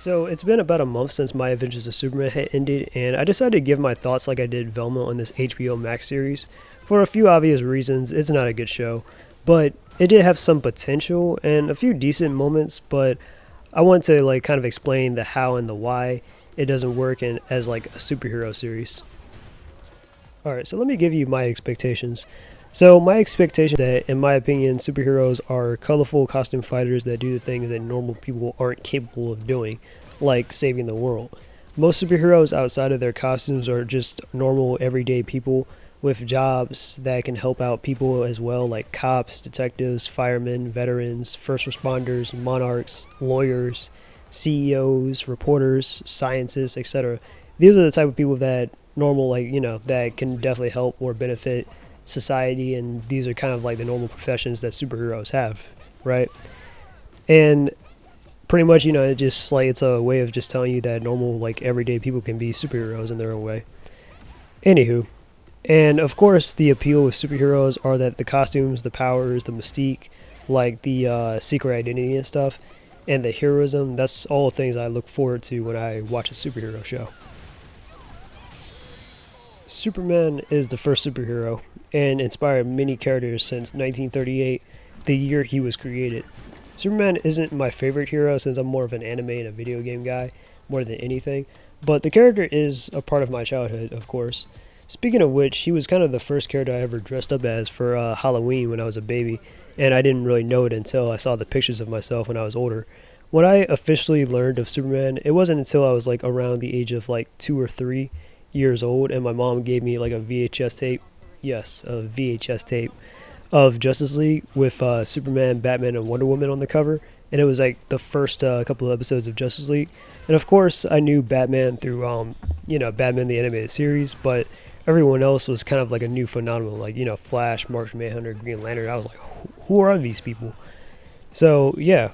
So it's been about a month since My Adventures of Superman had ended, and I decided to give my thoughts like I did Velma on this HBO Max series. For a few obvious reasons, it's not a good show, but it did have some potential and a few decent moments, but I want to like kind of explain the how and the why it doesn't work as like a superhero series. Alright, so let me give you my expectations. So my expectation is that, in my opinion, superheroes are colorful costume fighters that do the things that normal people aren't capable of doing, like saving the world. Most superheroes outside of their costumes are just normal, everyday people with jobs that can help out people as well, like cops, detectives, firemen, veterans, first responders, monarchs, lawyers, CEOs, reporters, scientists, etc. These are the type of people that normal, that can definitely help or benefit society, and these are kind of like the normal professions that superheroes have, right? And pretty much, it just like it's a way of just telling you that normal, like everyday people can be superheroes in their own way. Anywho, and of course, the appeal with superheroes are that the costumes, the powers, the mystique, like the secret identity and stuff, and the heroism. That's all things I look forward to when I watch a superhero show. Superman is the first superhero and inspired many characters since 1938, the year he was created. Superman isn't my favorite hero since I'm more of an anime and a video game guy more than anything, but the character is a part of my childhood, of course. Speaking of which, he was kind of the first character I ever dressed up as for Halloween when I was a baby, and I didn't really know it until I saw the pictures of myself when I was older. When I officially learned of Superman, it wasn't until I was like around the age of like 2 or 3 years old, and my mom gave me like a VHS tape. Yes, a VHS tape of Justice League with Superman, Batman, and Wonder Woman on the cover. And it was like the first couple of episodes of Justice League. And of course, I knew Batman through, Batman the Animated Series, but everyone else was kind of like a new phenomenon, like, Flash, Martian Manhunter, Green Lantern. I was like, who are these people? So, yeah.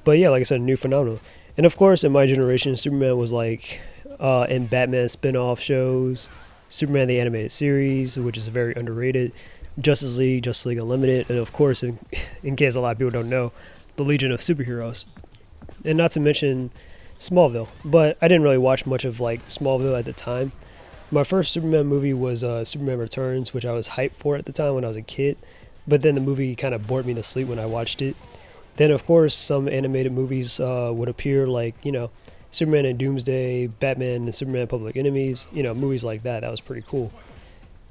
But yeah, like I said, a new phenomenon. And of course, in my generation, Superman was like in Batman spin-off shows, Superman the Animated Series, which is very underrated, Justice League Unlimited, and of course, in case a lot of people don't know, the Legion of Superheroes. And not to mention Smallville, but I didn't really watch much of like Smallville at the time. My first Superman movie was Superman Returns, which I was hyped for at the time when I was a kid, but then the movie kind of bored me to sleep when I watched it. Then, of course, some animated movies would appear, like, Superman and Doomsday, Batman and Superman Public Enemies, movies like that. That was pretty cool.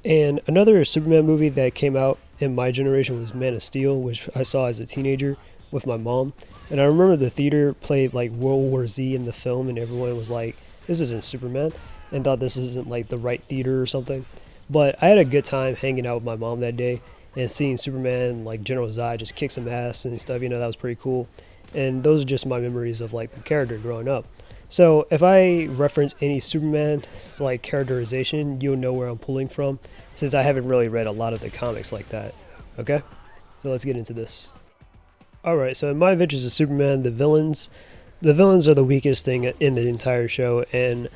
And another Superman movie that came out in my generation was Man of Steel, which I saw as a teenager with my mom. And I remember the theater played like World War Z in the film, and everyone was like, this isn't Superman, and thought this isn't like the right theater or something. But I had a good time hanging out with my mom that day and seeing Superman, like General Zod, just kick some ass and stuff. That was pretty cool. And those are just my memories of like the character growing up. So if I reference any Superman like characterization, you'll know where I'm pulling from, since I haven't really read a lot of the comics like that. Okay? So let's get into this. Alright, so in My Adventures of Superman, the villains are the weakest thing in the entire show, and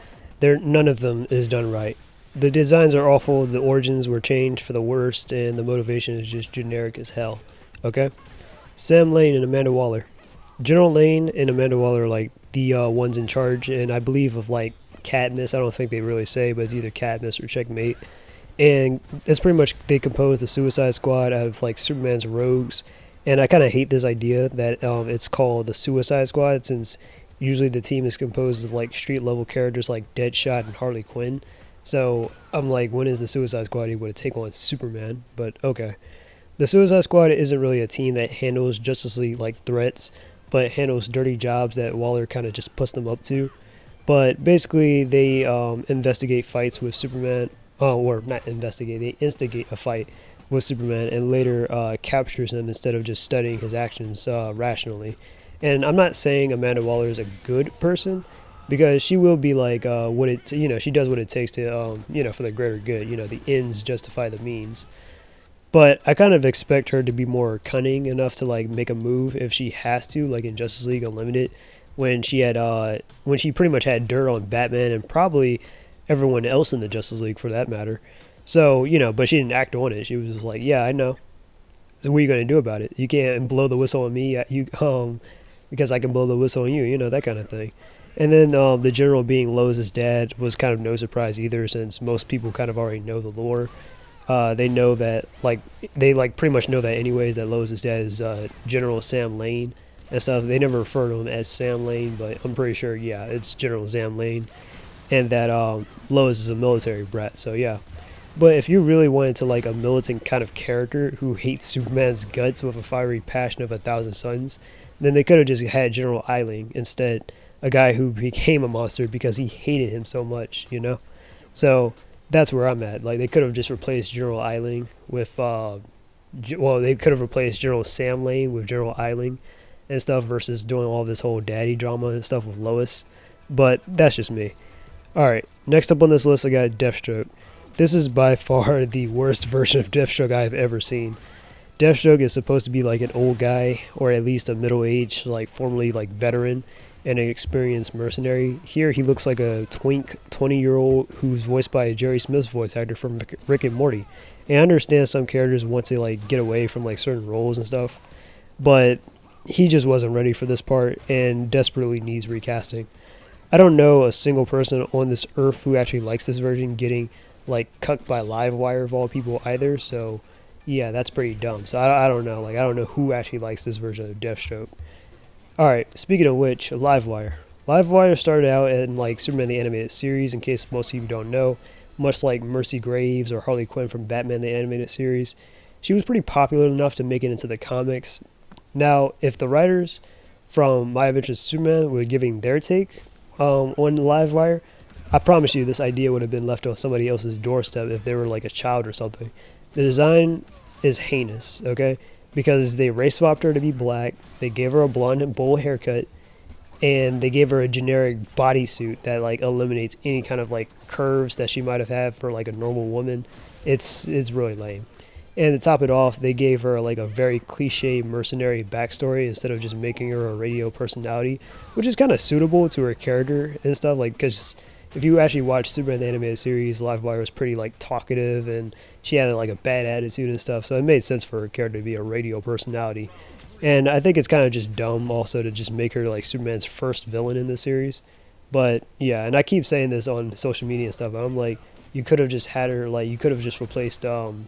none of them is done right. The designs are awful, the origins were changed for the worst, and the motivation is just generic as hell. Okay? Sam Lane and Amanda Waller. General Lane and Amanda Waller are like the ones in charge, and I believe of like Cadmus. I don't think they really say, but it's either Cadmus or Checkmate. And it's pretty much they compose the Suicide Squad out of like Superman's rogues. And I kind of hate this idea that it's called the Suicide Squad, since usually the team is composed of like street level characters like Deadshot and Harley Quinn. So I'm like, when is the Suicide Squad able to take on Superman? But okay. The Suicide Squad isn't really a team that handles Justice League like threats, but handles dirty jobs that Waller kind of just puts them up to. But basically, they investigate fights with Superman, or not investigate, they instigate a fight with Superman and later captures him instead of just studying his actions rationally. And I'm not saying Amanda Waller is a good person, because she will be like she does what it takes to for the greater good. The ends justify the means. But I kind of expect her to be more cunning enough to like make a move if she has to, like in Justice League Unlimited, when she pretty much had dirt on Batman and probably everyone else in the Justice League for that matter. So, but she didn't act on it. She was just like, yeah, I know. So what are you going to do about it? You can't blow the whistle on me. because I can blow the whistle on you, that kind of thing. And then the general being Lois's dad was kind of no surprise either, since most people kind of already know the lore. They know that, they pretty much know that anyways, that Lois's dad is General Sam Lane and stuff. They never refer to him as Sam Lane, but I'm pretty sure, yeah, it's General Sam Lane, and that Lois is a military brat. So yeah. But if you really wanted to like a militant kind of character who hates Superman's guts with a fiery passion of 1,000 suns, then they could have just had General Eiling instead, a guy who became a monster because he hated him so much, So that's where I'm at. Like, they could have just replaced General Eiling with, they could have replaced General Sam Lane with General Eiling and stuff versus doing all this whole daddy drama and stuff with Lois. But that's just me. Alright, next up on this list I got Deathstroke. This is by far the worst version of Deathstroke I've ever seen. Deathstroke is supposed to be like an old guy, or at least a middle-aged, formerly veteran, and an experienced mercenary. Here he looks like a twink 20-year-old who's voiced by Jerry Smith's voice actor from Rick and Morty. And I understand some characters once they get away from certain roles and stuff, but he just wasn't ready for this part and desperately needs recasting. I don't know a single person on this earth who actually likes this version getting cucked by Livewire of all people either, so yeah, that's pretty dumb. So I don't know, I don't know who actually likes this version of Deathstroke. Alright, speaking of which, Livewire. Livewire started out in Superman the Animated Series, in case most of you don't know, much like Mercy Graves or Harley Quinn from Batman the Animated Series. She was pretty popular enough to make it into the comics. Now, if the writers from My Adventures of Superman were giving their take on Livewire, I promise you this idea would have been left on somebody else's doorstep if they were a child or something. The design is heinous, okay? Because they race swapped her to be black, they gave her a blonde and bowl haircut, and they gave her a generic bodysuit that eliminates any kind of curves that she might have had for a normal woman. It's really lame. And to top it off, they gave her a very cliche mercenary backstory instead of just making her a radio personality, which is kind of suitable to her character and stuff, because if you actually watch Superman the Animated Series, Livewire was pretty talkative, and she had a bad attitude and stuff, so it made sense for her character to be a radio personality. And I think it's kind of just dumb also to just make her Superman's first villain in the series. But yeah, and I keep saying this on social media and stuff, I'm you could have just had her, you could have just replaced you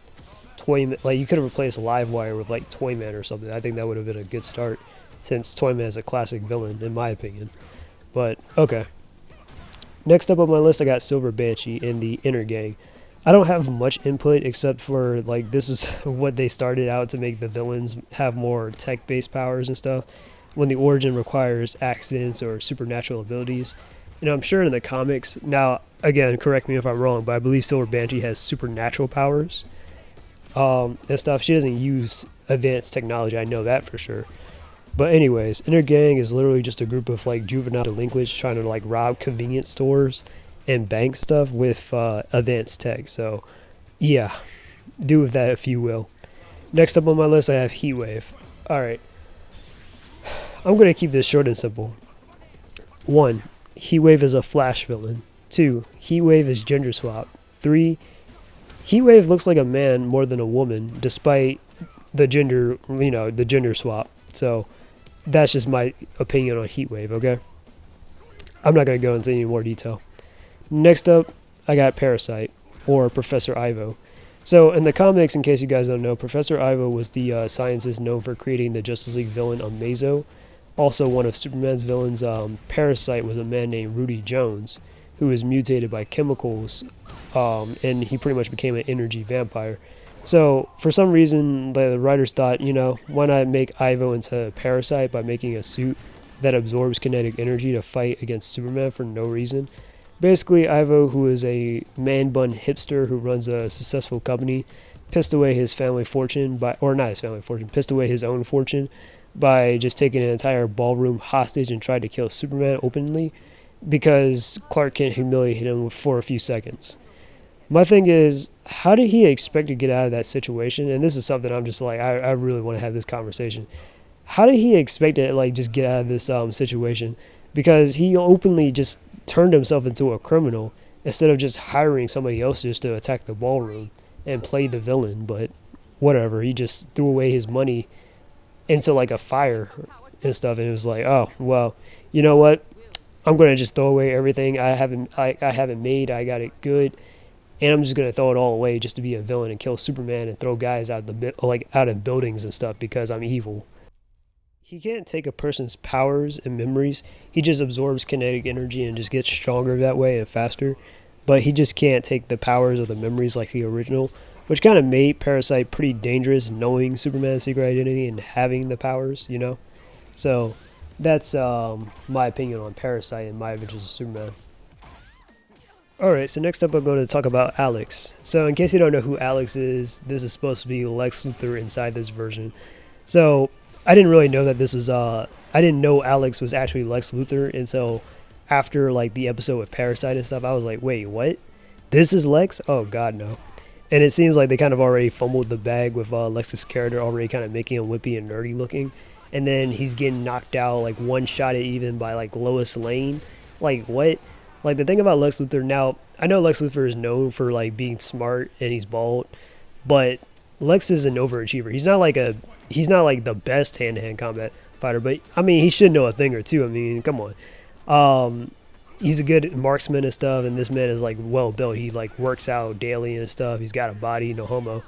could have replaced Livewire with Toyman or something. I think that would have been a good start, since Toyman is a classic villain in my opinion. But okay. Next up on my list, I got Silver Banshee and the Inner Gang. I don't have much input except for this is what they started out to make the villains have more tech-based powers and stuff, when the origin requires accidents or supernatural abilities. And I'm sure in the comics, now again, correct me if I'm wrong, but I believe Silver Banshee has supernatural powers and stuff. She doesn't use advanced technology, I know that for sure. But anyways, Inner Gang is literally just a group of juvenile delinquents trying to rob convenience stores and bank stuff with advanced tech. So yeah, do with that if you will. Next up on my list I have Heatwave. Alright, I'm going to keep this short and simple. 1. Heatwave is a Flash villain. 2. Heatwave is gender swap. 3. Heatwave looks like a man more than a woman despite the gender, the gender swap. So that's just my opinion on Heatwave, okay? I'm not going to go into any more detail. Next up, I got Parasite, or Professor Ivo. So in the comics, in case you guys don't know, Professor Ivo was the scientist known for creating the Justice League villain Amazo. Also one of Superman's villains, Parasite, was a man named Rudy Jones, who was mutated by chemicals, and he pretty much became an energy vampire. So, for some reason, the writers thought, why not make Ivo into a Parasite by making a suit that absorbs kinetic energy to fight against Superman for no reason. Basically, Ivo, who is a man-bun hipster who runs a successful company, pissed away his family fortune pissed away his own fortune by just taking an entire ballroom hostage and tried to kill Superman openly because Clark Kent humiliated him for a few seconds. My thing is, how did he expect to get out of that situation? And this is something I'm just I really want to have this conversation. How did he expect to just get out of this situation? Because he openly just turned himself into a criminal instead of just hiring somebody else just to attack the ballroom and play the villain. But whatever, he just threw away his money into a fire and stuff, and it was like, oh well, you know what? I'm gonna just throw away everything I haven't made. I got it good, and I'm just gonna throw it all away just to be a villain and kill Superman and throw guys out out of buildings and stuff because I'm evil. He can't take a person's powers and memories. He just absorbs kinetic energy and just gets stronger that way and faster. But he just can't take the powers or the memories like the original, which kind of made Parasite pretty dangerous, knowing Superman's secret identity and having the powers, you know? So that's my opinion on Parasite and My Adventures of Superman. Alright, so next up I'm going to talk about Alex. So in case you don't know who Alex is, this is supposed to be Lex Luthor inside this version. So I didn't really know that this was I didn't know Alex was actually Lex Luthor until after like the episode with Parasite and stuff. I was like, wait, what? This is Lex? Oh god, no. And it seems like they kind of already fumbled the bag with Lex's character already kind of making him wimpy and nerdy looking. And then he's getting knocked out, like one shot at even by like Lois Lane. Like what? Like the thing about Lex Luthor now, I know Lex Luthor is known for like being smart and he's bald, but Lex is an overachiever. He's not like the best hand-to-hand combat fighter, but I mean he should know a thing or two. I mean, come on. He's a good marksman and stuff, and this man is like well built. He like works out daily and stuff. He's got a body, no homo.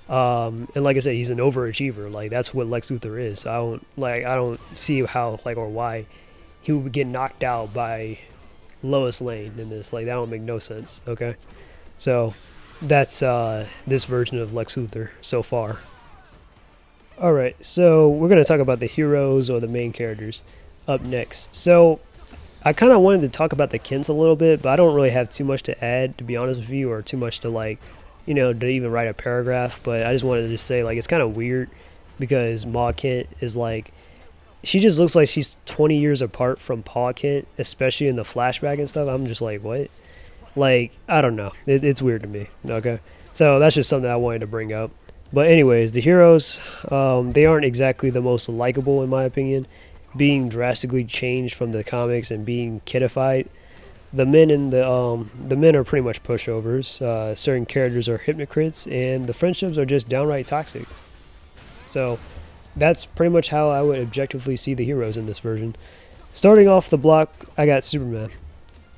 And like I said, he's an overachiever. Like that's what Lex Luthor is. So I don't see how like or why he would get knocked out by Lois Lane in this. Like that don't make no sense. Okay, so that's this version of Lex Luthor so far. All right, so we're gonna talk about the heroes or the main characters up next. So I kind of wanted to talk about the Kents a little bit, but I don't really have too much to add, to be honest with you, or too much to like, you know, to even write a paragraph. But I just wanted to just say like it's kind of weird because Ma Kent is like, she just looks like she's 20 years apart from Pa Kent, especially in the flashback and stuff. I'm just like, what? Like, I don't know. It's weird to me. Okay, so that's just something I wanted to bring up. But anyways, the heroes, they aren't exactly the most likable in my opinion, being drastically changed from the comics and being kidified. The men are pretty much pushovers. Certain characters are hypocrites, and the friendships are just downright toxic. So that's pretty much how I would objectively see the heroes in this version. Starting off the block, I got Superman.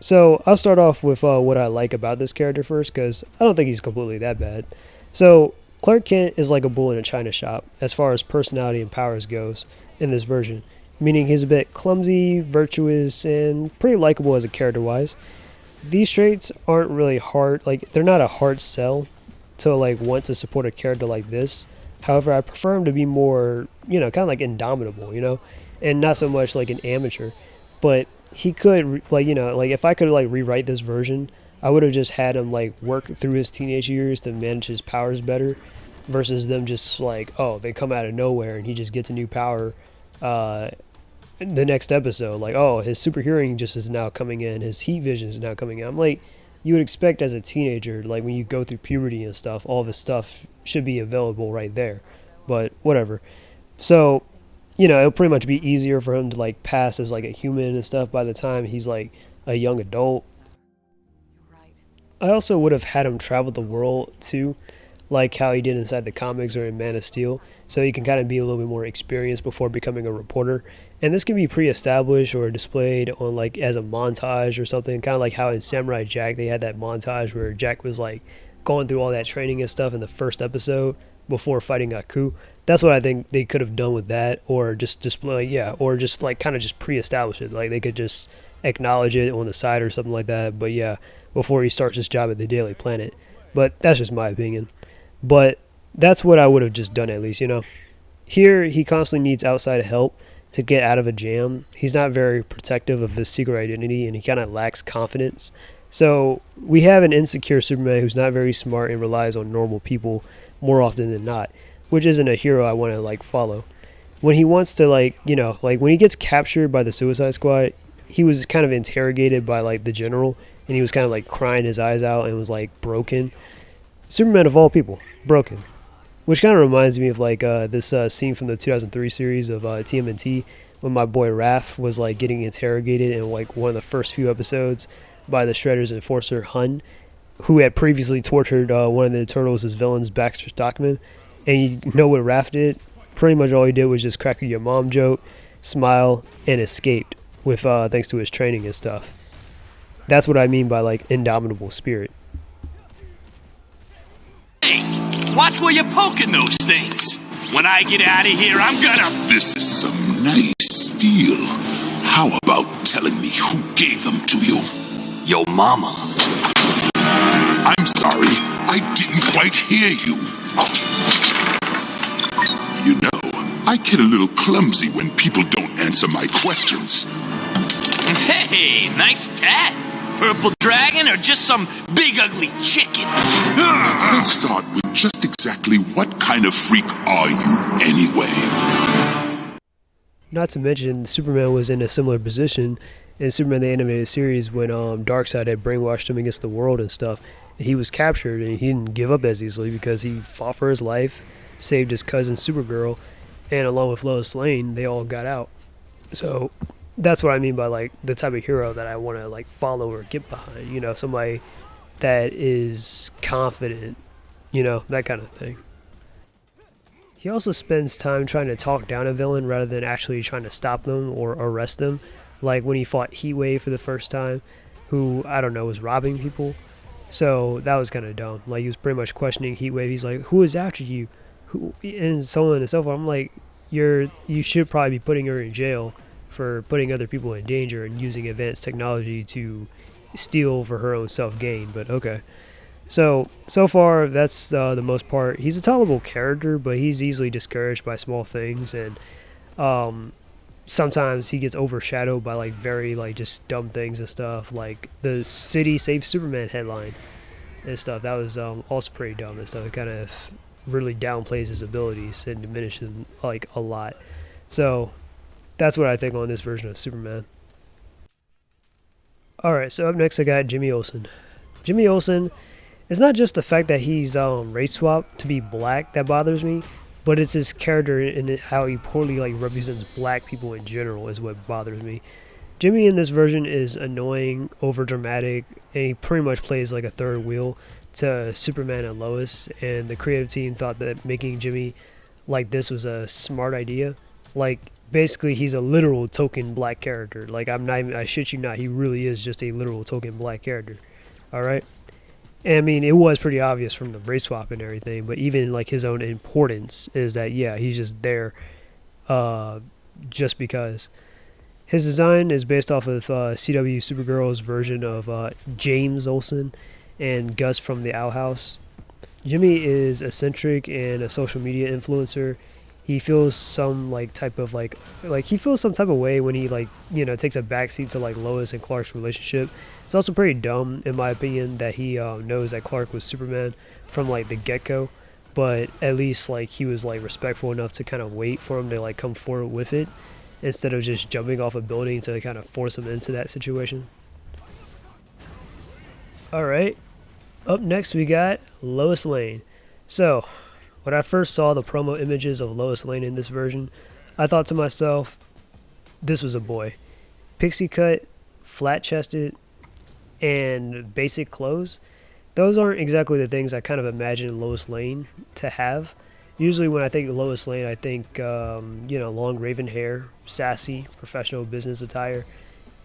So I'll start off with what I like about this character first, because I don't think he's completely that bad. So Clark Kent is like a bull in a china shop as far as personality and powers goes in this version, meaning he's a bit clumsy, virtuous, and pretty likable as a character-wise. These traits aren't really hard, like they're not a hard sell to like want to support a character like this. However, I prefer him to be more, you know, kind of like indomitable, you know, and not so much like an amateur. But he could, like, you know, like if I could like rewrite this version, I would have just had him like work through his teenage years to manage his powers better, versus them just like, oh, they come out of nowhere and he just gets a new power in the next episode. Like, oh, his super hearing just is now coming in, his heat vision is now coming in. I'm like, you would expect as a teenager, like when you go through puberty and stuff, all of his stuff should be available right there. But whatever. So, you know, it'll pretty much be easier for him to like pass as like a human and stuff by the time he's like a young adult. I also would have had him travel the world too, like how he did inside the comics or in Man of Steel, so he can kind of be a little bit more experienced before becoming a reporter. And this can be pre-established or displayed on like as a montage or something, kind of like how in Samurai Jack they had that montage where Jack was like going through all that training and stuff in the first episode before fighting Aku. That's what I think they could have done with that, or just display, yeah, or just like kind of just pre-establish it. Like they could just acknowledge it on the side or something like that. But yeah, before he starts his job at the Daily Planet. But that's just my opinion. But that's what I would have just done at least, you know. Here, he constantly needs outside help to get out of a jam. He's not very protective of his secret identity, and he kind of lacks confidence. So we have an insecure Superman who's not very smart and relies on normal people more often than not, which isn't a hero I want to like follow. When he wants to like, you know, like when he gets captured by the Suicide Squad, he was kind of interrogated by like the general, and he was kind of like crying his eyes out and was like broken. Superman of all people, broken. Which kind of reminds me of like this scene from the 2003 series of TMNT when my boy Raph was like getting interrogated in like one of the first few episodes by the Shredder's enforcer Hun, who had previously tortured one of the Turtles' villains, Baxter Stockman. And you know what Raph did? Pretty much all he did was just crack a your mom joke, smile, and escaped with thanks to his training and stuff. That's what I mean by like indomitable spirit. Hey, watch where you're poking those things. When I get out of here, I'm gonna... This is some nice steel. How about telling me who gave them to you? Yo mama. I'm sorry, I didn't quite hear you. You know, I get a little clumsy when people don't answer my questions. Hey, nice tat. Purple dragon or just some big ugly chicken? Let's start with just exactly what kind of freak are you anyway? Not to mention, Superman was in a similar position in Superman the Animated Series when Darkseid had brainwashed him against the world and stuff. And he was captured and he didn't give up as easily because he fought for his life, saved his cousin Supergirl, and along with Lois Lane, they all got out. So that's what I mean by like the type of hero that I want to like follow or get behind. You know, somebody that is confident, you know, that kind of thing. He also spends time trying to talk down a villain rather than actually trying to stop them or arrest them. Like when he fought Heatwave for the first time, who, I don't know, was robbing people. So that was kind of dumb. Like he was pretty much questioning Heatwave. He's like, who is after you? Who? And so on and so forth. I'm like, you should probably be putting her in jail for putting other people in danger and using advanced technology to steal for her own self-gain. But okay. So far, that's the most part. He's a tolerable character, but he's easily discouraged by small things, and sometimes he gets overshadowed by like very like just dumb things and stuff, like the city saves Superman headline and stuff. That was also pretty dumb and stuff. It kind of really downplays his abilities and diminishes him like a lot. So that's what I think on this version of Superman. Alright, so up next I got Jimmy Olsen. Jimmy Olsen, it's not just the fact that he's race swapped to be black that bothers me, but it's his character and how he poorly like represents black people in general is what bothers me. Jimmy in this version is annoying, over dramatic, and he pretty much plays like a third wheel to Superman and Lois, and the creative team thought that making Jimmy like this was a smart idea. Like basically he's a literal token black character. Like I shit you not, he really is just a literal token black character. Alright? And I mean, it was pretty obvious from the race swap and everything, but even like his own importance is that, yeah, he's just there just because. His design is based off of CW Supergirl's version of James Olsen and Gus from the Owl House. Jimmy is eccentric and a social media influencer. He feels some type of way when he takes a backseat to like Lois and Clark's relationship. It's also pretty dumb in my opinion that he knows that Clark was Superman from like the get-go, but at least like he was like respectful enough to kind of wait for him to like come forward with it instead of just jumping off a building to kind of force him into that situation. Alright, up next we got Lois Lane. So when I first saw the promo images of Lois Lane in this version, I thought to myself, this was a boy. Pixie cut, flat-chested, and basic clothes. Those aren't exactly the things I kind of imagine Lois Lane to have. Usually when I think of Lois Lane, I think, long raven hair, sassy, professional business attire,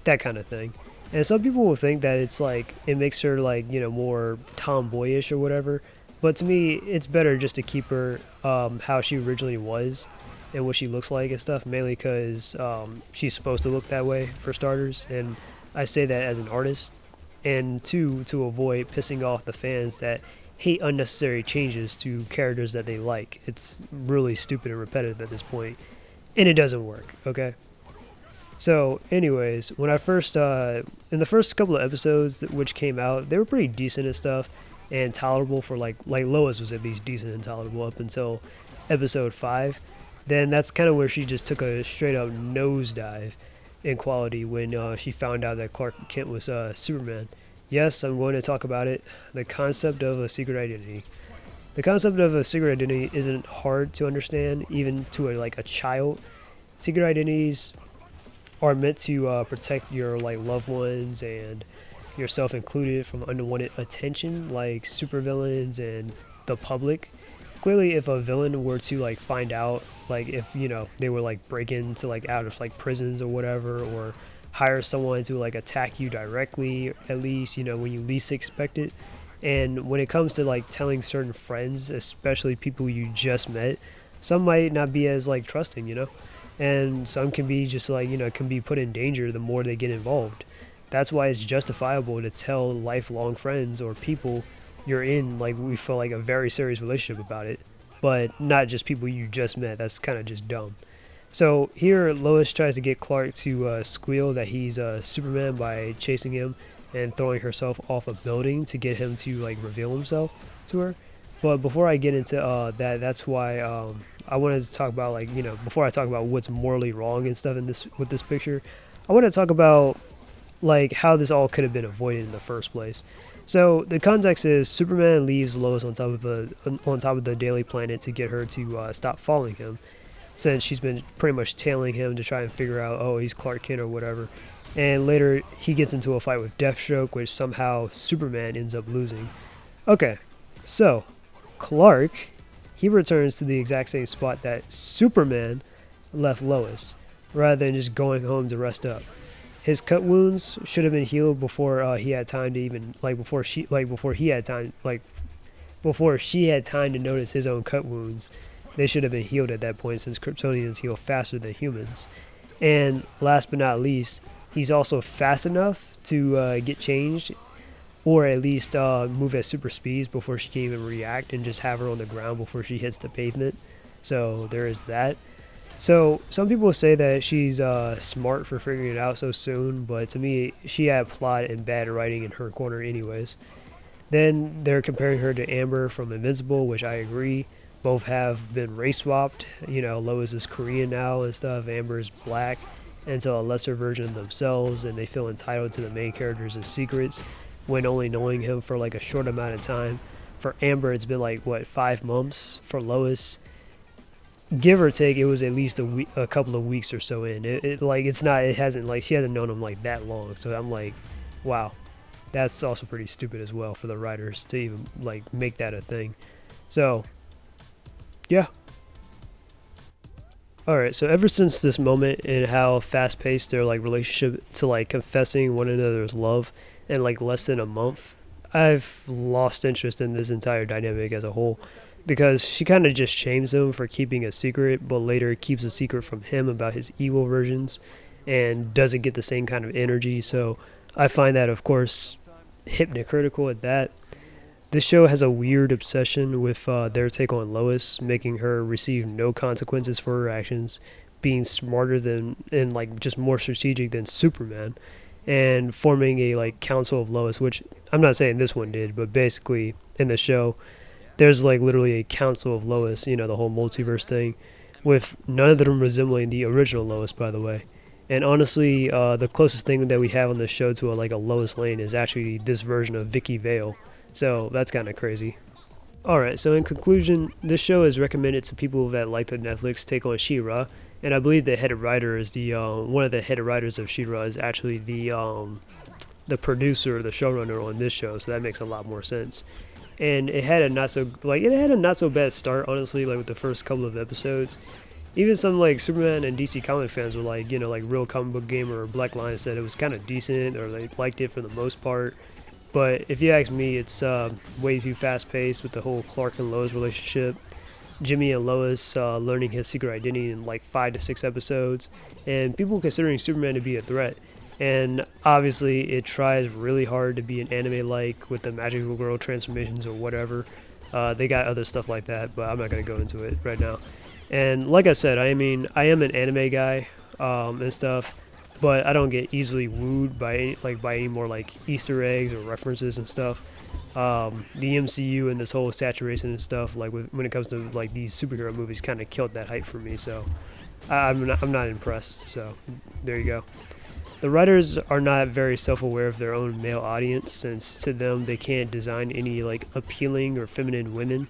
that kind of thing. And some people will think that it's like, it makes her like, more tomboyish or whatever. But to me, it's better just to keep her how she originally was and what she looks like and stuff, mainly because she's supposed to look that way, for starters. And I say that as an artist. And two, to avoid pissing off the fans that hate unnecessary changes to characters that they like. It's really stupid and repetitive at this point, and it doesn't work, okay? So, anyways, when I first, in the first couple of episodes which came out, they were pretty decent and stuff, and tolerable for like Lois was at least decent and tolerable up until episode 5. Then that's kind of where she just took a straight up nosedive in quality when she found out that Clark Kent was Superman. Yes, I'm going to talk about it. The concept of a secret identity. The concept of a secret identity isn't hard to understand, even to a child. Secret identities are meant to protect your loved ones and yourself included from unwanted attention, like supervillains and the public. clearly if a villain were to like find out, like if they were like break into like out of like prisons or whatever, or hire someone to like attack you directly, at least when you least expect it. And when it comes to like telling certain friends, especially people you just met, some might not be as like trusting, and some can be just like can be put in danger the more they get involved. That's why it's justifiable to tell lifelong friends or people you're in, like, we feel like a very serious relationship about it, but not just people you just met. That's kind of just dumb. So here Lois tries to get Clark to squeal that he's Superman by chasing him and throwing herself off a building to get him to like reveal himself to her. But before I get into that's why I wanted to talk about, like, before I talk about what's morally wrong and stuff in this with this picture, I want to talk about like how this all could have been avoided in the first place. So the context is Superman leaves Lois on top of the Daily Planet to get her to stop following him, since she's been pretty much tailing him to try and figure out, oh, he's Clark Kent or whatever. And later he gets into a fight with Deathstroke, which somehow Superman ends up losing. Okay, so Clark, he returns to the exact same spot that Superman left Lois, rather than just going home to rest up. His cut wounds should have been healed before he had time to even before she had time to notice his own cut wounds. They should have been healed at that point, since Kryptonians heal faster than humans. And last but not least, he's also fast enough to get changed, or at least move at super speeds before she can even react, and just have her on the ground before she hits the pavement. So there is that. So some people say that she's smart for figuring it out so soon, but to me, she had plot and bad writing in her corner anyways. Then they're comparing her to Amber from Invincible, which I agree. Both have been race swapped. Lois is Korean now and stuff. Amber is black, into a lesser version of themselves, and they feel entitled to the main character's secrets when only knowing him for like a short amount of time. For Amber, it's been like 5 months. For Lois, give or take, it was at least a couple of weeks or so in. She hasn't known him like that long. So I'm like, wow, that's also pretty stupid as well for the writers to even like make that a thing. So yeah. Alright, so ever since this moment and how fast paced their like relationship to like confessing one another's love in like less than a month, I've lost interest in this entire dynamic as a whole. Because she kind of just shames him for keeping a secret, but later keeps a secret from him about his evil versions, and doesn't get the same kind of energy. So I find that, of course, hypocritical at that. This show has a weird obsession with their take on Lois, making her receive no consequences for her actions, being smarter than and like just more strategic than Superman, and forming a like council of Lois, which I'm not saying this one did, but basically in the show, there's like literally a council of Lois, the whole multiverse thing, with none of them resembling the original Lois, by the way. And honestly, the closest thing that we have on the show to a Lois Lane is actually this version of Vicky Vale. So that's kind of crazy. Alright, so in conclusion, this show is recommended to people that like the Netflix take on She-Ra, and I believe the head writer is one of the head writers of She-Ra is actually the producer, the showrunner on this show, so that makes a lot more sense. And it had a not so bad start, honestly, like with the first couple of episodes. Even some like Superman and DC comic fans were like, like Real Comic Book Gamer or Black Lion said it was kind of decent, or they liked it for the most part. But if you ask me, it's way too fast paced with the whole Clark and Lois relationship. Jimmy and Lois learning his secret identity in like 5 to 6 episodes, and people considering Superman to be a threat. And obviously it tries really hard to be an anime-like with the magical girl transformations or whatever. They got other stuff like that, but I'm not going to go into it right now. And like I said, I am an anime guy and stuff, but I don't get easily wooed by any more like Easter eggs or references and stuff. The MCU and this whole saturation and stuff, like when it comes to like these superhero movies, kind of killed that hype for me. So I'm not impressed. So there you go. The writers are not very self-aware of their own male audience, since to them they can't design any like appealing or feminine women,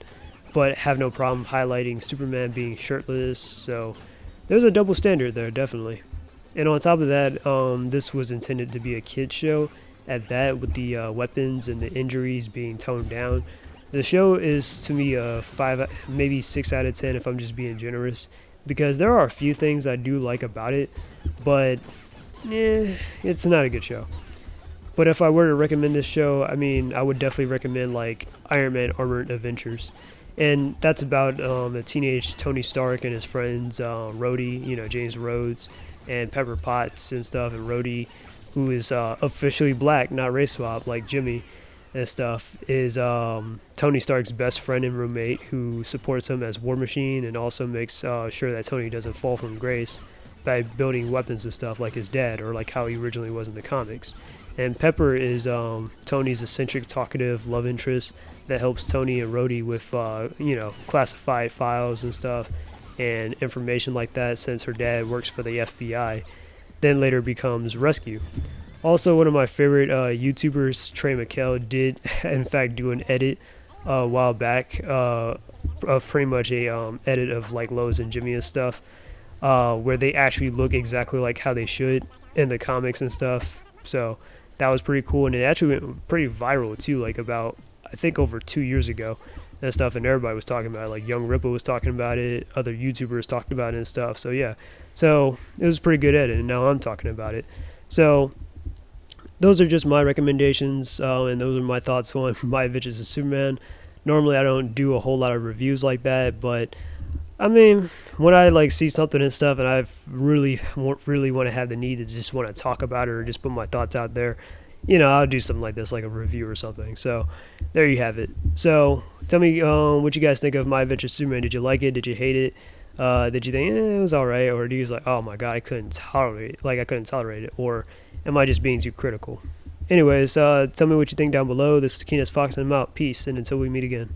but have no problem highlighting Superman being shirtless. So there's a double standard there, definitely. And on top of that, this was intended to be a kids show at that, with the weapons and the injuries being toned down. The show is to me a 5, maybe 6 out of 10 if I'm just being generous, because there are a few things I do like about it, but it's not a good show. But if I were to recommend this show, I mean, I would definitely recommend like Iron Man Armored Adventures. And that's about a teenage Tony Stark and his friends, Rhodey, James Rhodes, and Pepper Potts and stuff, and Rhodey, who is officially black, not race swap like Jimmy and stuff, is Tony Stark's best friend and roommate who supports him as War Machine and also makes sure that Tony doesn't fall from grace by building weapons and stuff like his dad, or like how he originally was in the comics. And Pepper is Tony's eccentric, talkative love interest that helps Tony and Rhodey with, classified files and stuff and information like that, since her dad works for the FBI, then later becomes Rescue. Also, one of my favorite YouTubers, Trey McHale, did in fact do an edit a while back of pretty much a edit of like Lois and Jimmy and stuff, where they actually look exactly like how they should in the comics and stuff. So that was pretty cool, and it actually went pretty viral too, like about, I think, over 2 years ago and stuff, and everybody was talking about it. Like Young Ripple was talking about it, other YouTubers talked about it and stuff. So yeah, so it was a pretty good edit, and now I'm talking about it. So those are just my recommendations, and those are my thoughts on My Adventures of Superman. Normally I don't do a whole lot of reviews like that, but I mean, when I like see something and stuff, and I really want to have the need to just want to talk about it or just put my thoughts out there, I'll do something like this, like a review or something. So there you have it. So tell me what you guys think of My Adventures Superman. Did you like it? Did you hate it? Did you think it was alright, or do you like, oh my god, I couldn't tolerate it, or am I just being too critical? Anyways, tell me what you think down below. This is Keenest Fox, and I'm out. Peace, and until we meet again.